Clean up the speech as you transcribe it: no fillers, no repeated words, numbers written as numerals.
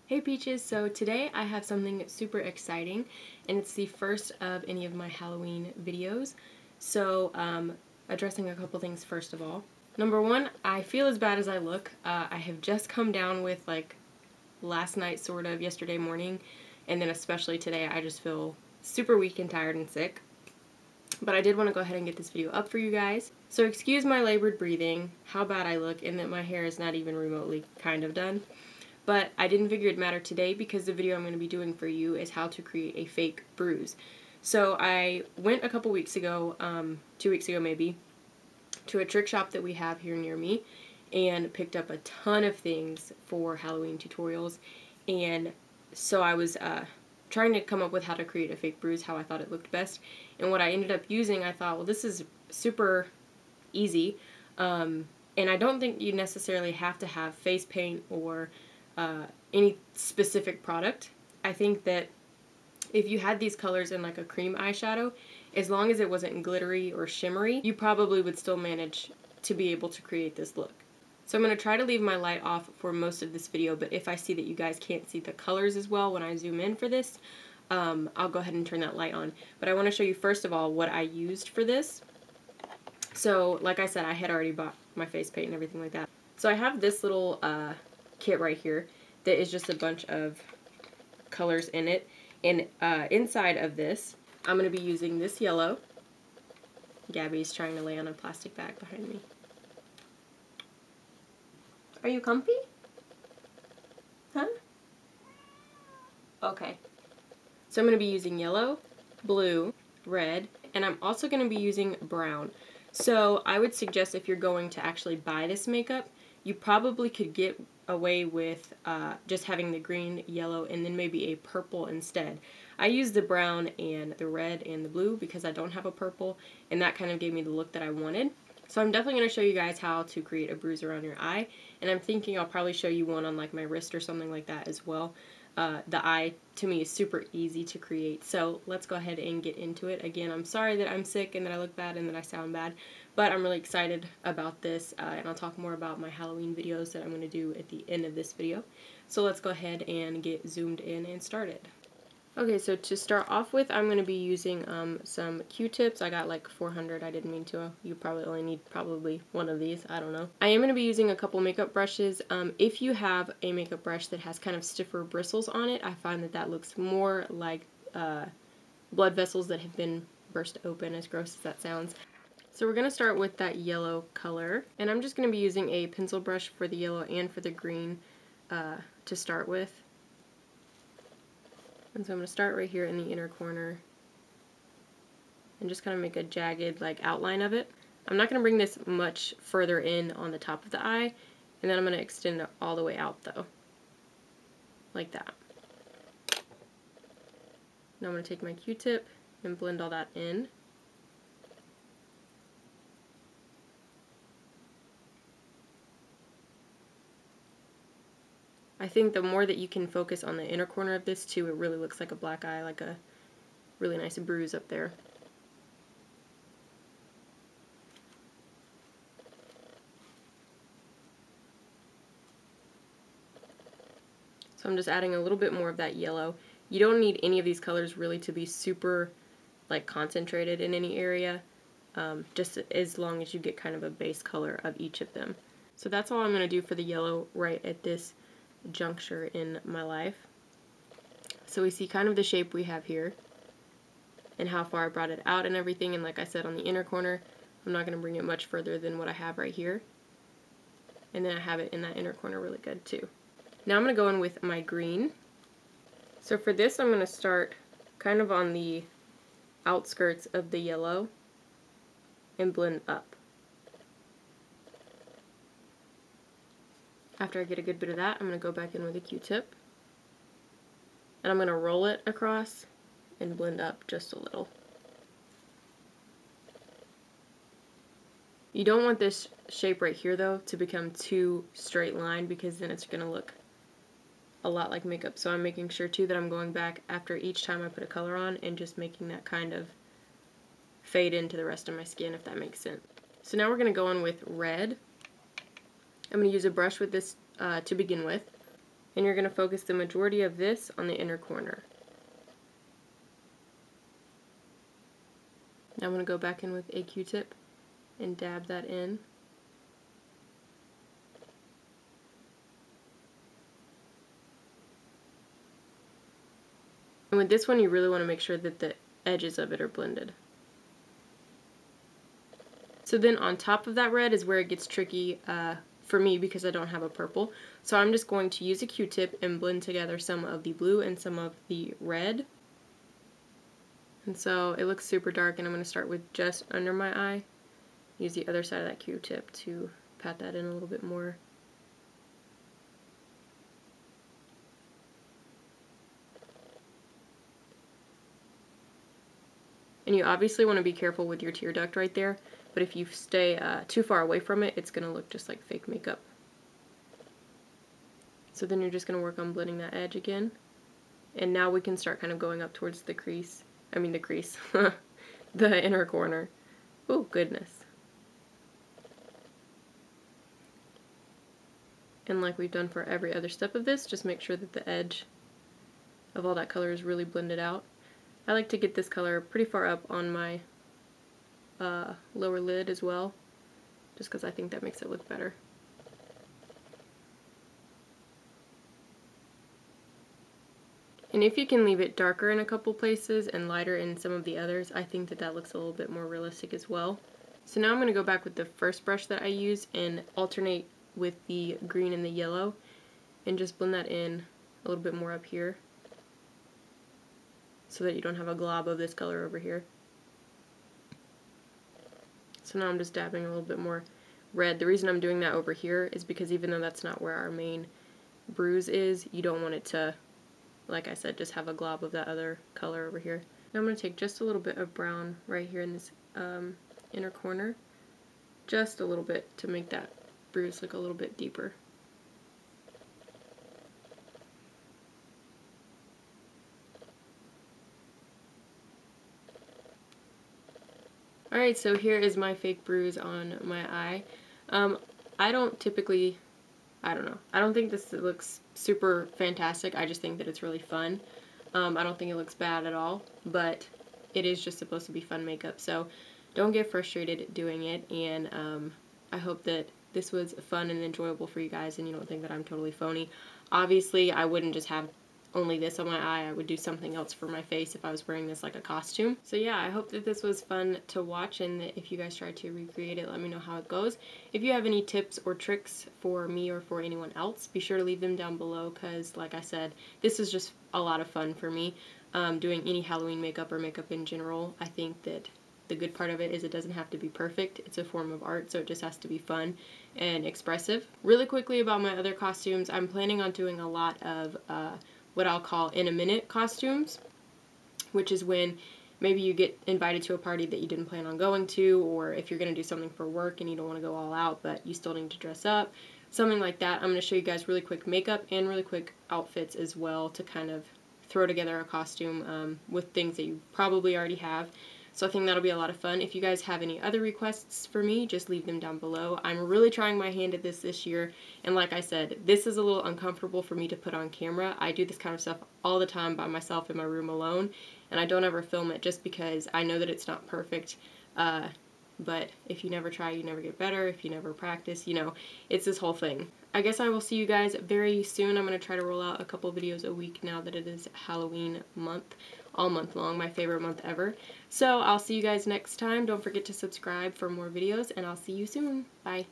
Hey Peaches, so today I have something super exciting and it's the first of any of my Halloween videos. So addressing a couple things first of all. Number one, I feel as bad as I look. I have just come down with like last night sort of, yesterday morning, and then especially today I just feel super weak and tired and sick. But I did want to go ahead and get this video up for you guys. So excuse my labored breathing, how bad I look, and that my hair is not even remotely kind of done. But I didn't figure it'd matter today because the video I'm going to be doing for you is how to create a fake bruise. So I went a couple weeks ago, 2 weeks ago maybe, to a trick shop that we have here near me and picked up a ton of things for Halloween tutorials. And so I was trying to come up with how to create a fake bruise, how I thought it looked best. And what I ended up using, I thought, well, this is super easy. And I don't think you necessarily have to have face paint or any specific product. I think that if you had these colors in like a cream eyeshadow, as long as it wasn't glittery or shimmery, you probably would still manage to be able to create this look. So I'm going to try to leave my light off for most of this video, but if I see that you guys can't see the colors as well when I zoom in for this, I'll go ahead and turn that light on. But I want to show you first of all what I used for this. So like I said, I had already bought my face paint and everything like that. So I have this little kit right here that is just a bunch of colors in it, and inside of this I'm going to be using this yellow. Gabby's trying to lay on a plastic bag behind me. Are you comfy? Huh? Okay. So I'm going to be using yellow, blue, red, and I'm also going to be using brown. So I would suggest if you're going to actually buy this makeup, you probably could get away with just having the green, yellow, and then maybe a purple instead. I used the brown and the red and the blue because I don't have a purple, and that kind of gave me the look that I wanted. So I'm definitely going to show you guys how to create a bruise around your eye, and I'm thinking I'll probably show you one on like my wrist or something like that as well. The eye, to me, is super easy to create, so let's go ahead and get into it. Again, I'm sorry that I'm sick and that I look bad and that I sound bad, but I'm really excited about this, and I'll talk more about my Halloween videos that I'm going to do at the end of this video. So let's go ahead and get zoomed in and started. Okay, so to start off with, I'm going to be using some Q-tips. I got like 400, I didn't mean to. You probably only need probably one of these, I don't know. I am going to be using a couple makeup brushes. If you have a makeup brush that has kind of stiffer bristles on it, I find that that looks more like blood vessels that have been burst open, as gross as that sounds. So we're going to start with that yellow color, and I'm just going to be using a pencil brush for the yellow and for the green to start with. And so I'm going to start right here in the inner corner and just kind of make a jagged like outline of it. I'm not going to bring this much further in on the top of the eye, and then I'm going to extend it all the way out though, like that. Now I'm going to take my Q-tip and blend all that in. I think the more that you can focus on the inner corner of this too, it really looks like a black eye, like a really nice bruise up there. So I'm just adding a little bit more of that yellow. You don't need any of these colors really to be super like concentrated in any area, just as long as you get kind of a base color of each of them. So that's all I'm going to do for the yellow right at this juncture in my life. So we see kind of the shape we have here and how far I brought it out and everything, and like I said, on the inner corner I'm not going to bring it much further than what I have right here, and then I have it in that inner corner really good too. Now I'm going to go in with my green. So for this I'm going to start kind of on the outskirts of the yellow and blend up. After I get a good bit of that, I'm going to go back in with a Q-tip, and I'm going to roll it across and blend up just a little. You don't want this shape right here though to become too straight line, because then it's going to look a lot like makeup. So I'm making sure too that I'm going back after each time I put a color on and just making that kind of fade into the rest of my skin, if that makes sense. So now we're going to go in with red. I'm going to use a brush with this to begin with, And you're going to focus the majority of this on the inner corner. Now I'm going to go back in with a Q-tip and dab that in. And with this one, you really want to make sure that the edges of it are blended. So then on top of that red is where it gets tricky for me because I don't have a purple. So I'm just going to use a Q-tip and blend together some of the blue and some of the red. And so it looks super dark, and I'm going to start with just under my eye. Use the other side of that Q-tip to pat that in a little bit more. And you obviously want to be careful with your tear duct right there, but if you stay too far away from it, it's going to look just like fake makeup. So then you're just going to work on blending that edge again. And now we can start kind of going up towards the crease. I mean the crease. The inner corner. Oh, goodness. And like we've done for every other step of this, just make sure that the edge of all that color is really blended out. I like to get this color pretty far up on my lower lid as well, just because I think that makes it look better. And if you can leave it darker in a couple places and lighter in some of the others, I think that that looks a little bit more realistic as well. So now I'm going to go back with the first brush that I used and alternate with the green and the yellow and just blend that in a little bit more up here so that you don't have a glob of this color over here. So now I'm just dabbing a little bit more red. The reason I'm doing that over here is because even though that's not where our main bruise is, you don't want it to, like I said, just have a glob of that other color over here. Now I'm going to take just a little bit of brown right here in this inner corner, just a little bit, to make that bruise look a little bit deeper. Alright, so here is my fake bruise on my eye. I don't typically, I don't think this looks super fantastic. I just think that it's really fun. I don't think it looks bad at all, but it is just supposed to be fun makeup, so don't get frustrated doing it, and I hope that this was fun and enjoyable for you guys and you don't think that I'm totally phony. Obviously, I wouldn't just have only this on my eye. I would do something else for my face if I was wearing this like a costume. So yeah, I hope that this was fun to watch, and that if you guys try to recreate it, let me know how it goes. If you have any tips or tricks for me or for anyone else, be sure to leave them down below, because like I said, this is just a lot of fun for me. Doing any Halloween makeup or makeup in general, I think that the good part of it is it doesn't have to be perfect. It's a form of art, so it just has to be fun and expressive. Really quickly about my other costumes, I'm planning on doing a lot of what I'll call in-a-minute costumes, which is when maybe you get invited to a party that you didn't plan on going to, or if you're going to do something for work and you don't want to go all out but you still need to dress up, something like that. I'm going to show you guys really quick makeup and really quick outfits as well to kind of throw together a costume with things that you probably already have. So I think that'll be a lot of fun. If you guys have any other requests for me, just leave them down below. I'm really trying my hand at this year, and like I said, this is a little uncomfortable for me to put on camera. I do this kind of stuff all the time by myself in my room alone, and I don't ever film it just because I know that it's not perfect. But if you never try, you never get better. If you never practice, you know, it's this whole thing. I guess I will see you guys very soon. I'm going to try to roll out a couple videos a week now that it is Halloween month, all month long, my favorite month ever. So I'll see you guys next time. Don't forget to subscribe for more videos, and I'll see you soon. Bye.